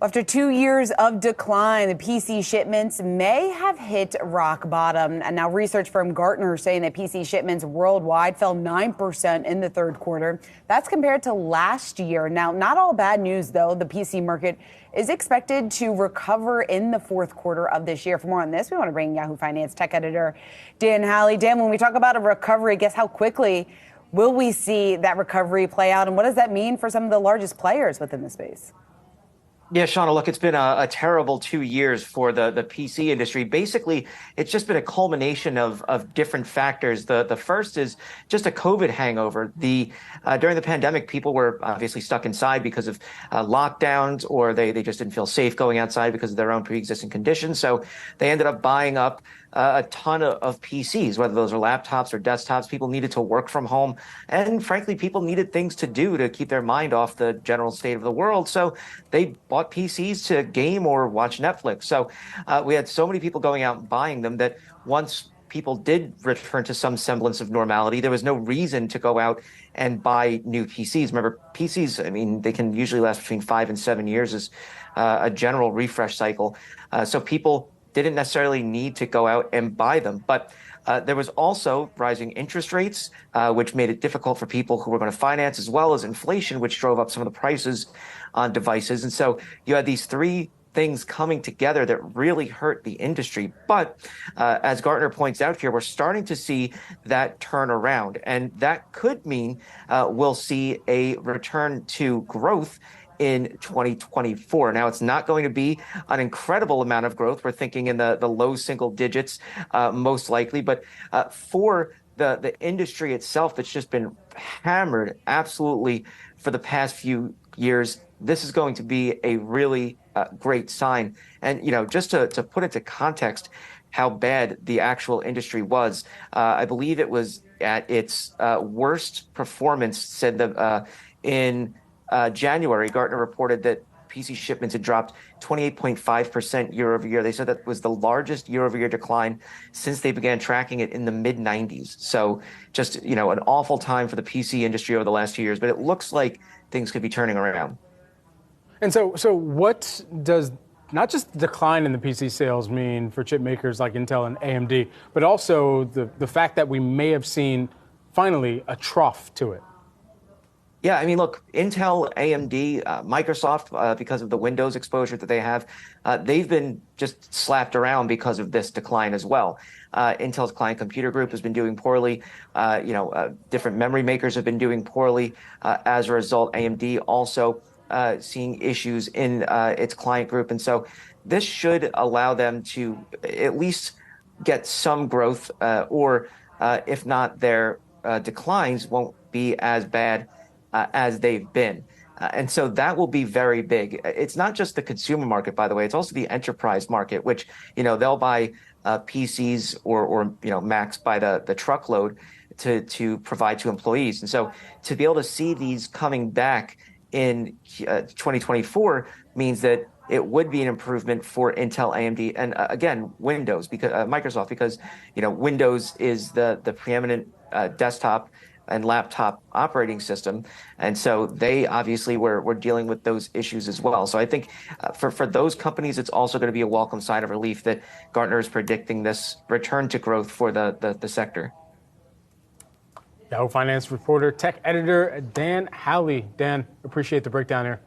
After 2 years of decline, the PC shipments may have hit rock bottom. And now research firm Gartner is saying that PC shipments worldwide fell 9% in the third quarter. That's compared to last year. Now, not all bad news, though. The PC market is expected to recover in the fourth quarter of this year. For more on this, we want to bring Yahoo Finance tech editor Dan Halley. Dan, when we talk about a recovery, guess how quickly will we see that recovery play out? And what does that mean for some of the largest players within the space? Yeah, Shauna, look, it's been a terrible 2 years for the PC industry. Basically, it's just been a culmination of different factors. The first is just a COVID hangover. During the pandemic, people were obviously stuck inside because of lockdowns, or they just didn't feel safe going outside because of their own pre-existing conditions. So they ended up buying up a ton of PCs, whether those are laptops or desktops. People needed to work from home. And frankly, people needed things to do to keep their mind off the general state of the world. So they bought PCs to game or watch Netflix. So we had so many people going out and buying them that once people did return to some semblance of normality, there was no reason to go out and buy new PCs. Remember, PCs, I mean, they can usually last between 5 and 7 years as a general refresh cycle. So people didn't necessarily need to go out and buy them. But there was also rising interest rates, which made it difficult for people who were going to finance, as well as inflation, which drove up some of the prices on devices. And so you had these three things coming together that really hurt the industry. But as Gartner points out here, we're starting to see that turn around. And that could mean we'll see a return to growth in 2024. Now, it's not going to be an incredible amount of growth. We're thinking in the low single digits, most likely. But for the industry itself, that's just been hammered absolutely for the past few years, this is going to be a really great sign. And, you know, just to put into context how bad the actual industry was, I believe it was at its worst performance, said in January, Gartner reported that PC shipments had dropped 28.5% year over year. They said that was the largest year over year decline since they began tracking it in the mid 90s. So just, you know, an awful time for the PC industry over the last 2 years, but it looks like things could be turning around. And so what does not just the decline in the PC sales mean for chip makers like Intel and AMD, but also the fact that we may have seen finally a trough to it? Yeah, I mean, look, Intel, AMD, Microsoft, because of the Windows exposure that they have, they've been just slapped around because of this decline as well. Intel's client computer group has been doing poorly. Different memory makers have been doing poorly. As a result, AMD also seeing issues in its client group. And so this should allow them to at least get some growth, or if not, their declines won't be as bad as they've been. And so that will be very big. It's not just the consumer market, by the way. It's also the enterprise market, which, you know, they'll buy PCs or Macs by the truckload to provide to employees. And so to be able to see these coming back in 2024 means that it would be an improvement for Intel, AMD, and again, Windows, because Microsoft, because, you know, Windows is the preeminent desktop and laptop operating system. And so they obviously were dealing with those issues as well. So I think for those companies, it's also going to be a welcome sign of relief that Gartner is predicting this return to growth for the sector. Yahoo Finance reporter, tech editor Dan Halley. Dan, appreciate the breakdown here.